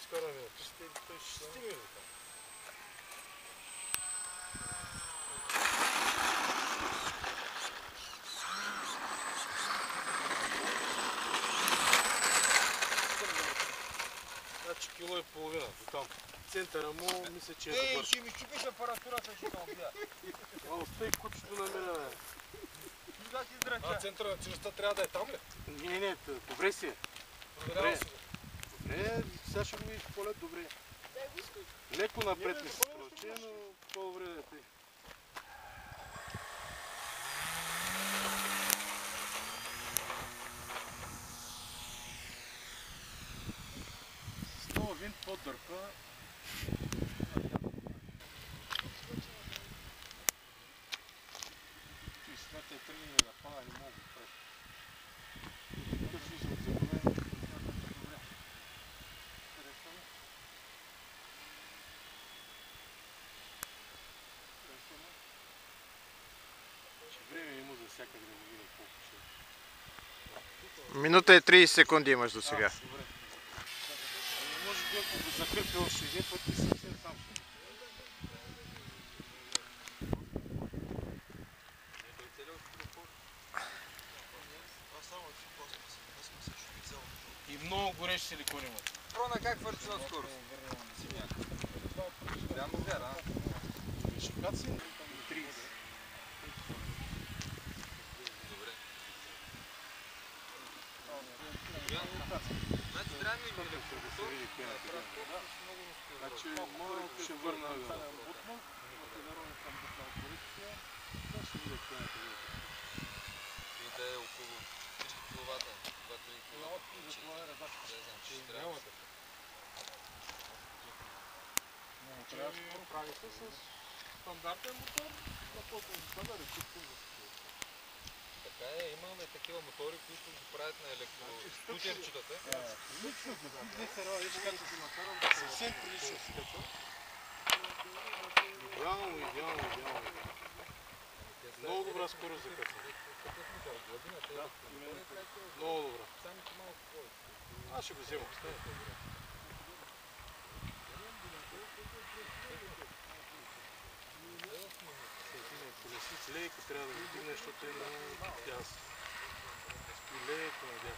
изкараме на пистите, той ще стигне до там. Значи кило и половина до там. Центъра му мисля, че е добър. Ще ми щупиш апаратурата, ще ме убия. А остай кучето намеря. А центъра на тежестта трябва да е там ли? Не, добре си е. Проверявам си го. Добре, сега ще го видиш по-лед, добре. Леко напред ми се проче, но по-добре да е тъй. С този винт по-дърпа. Смята е тръгнали да пада, не мога да правиш. Търси се от заболение, смятате добре. Харесваме? Харесваме? Че време има за всяка да го видя колко ще е. Минута и 30 секунди имаш до сега. Добре. Може би ако го закърпи още един път и съвсем сам ще. И много горещи силикони имат. Прона как върти на скорост? Прямо вяра, а? Шикаци 30. Добре. Значи трябва да ми Значи малко ще върна и да е около 3 киловата, 2-3 киловата. Трябва да се прави с стандартен мотор, на по-позита да речи. Така е, имаме такива мотори, които го правят на електроскутерчетата. Съвсем прилично скъпа. Идеално. Много добра скорост за кацане. Много добра. Аз ще го взема. Колесница леко трябва да го дигне, защото е много тясно. И леко надясно.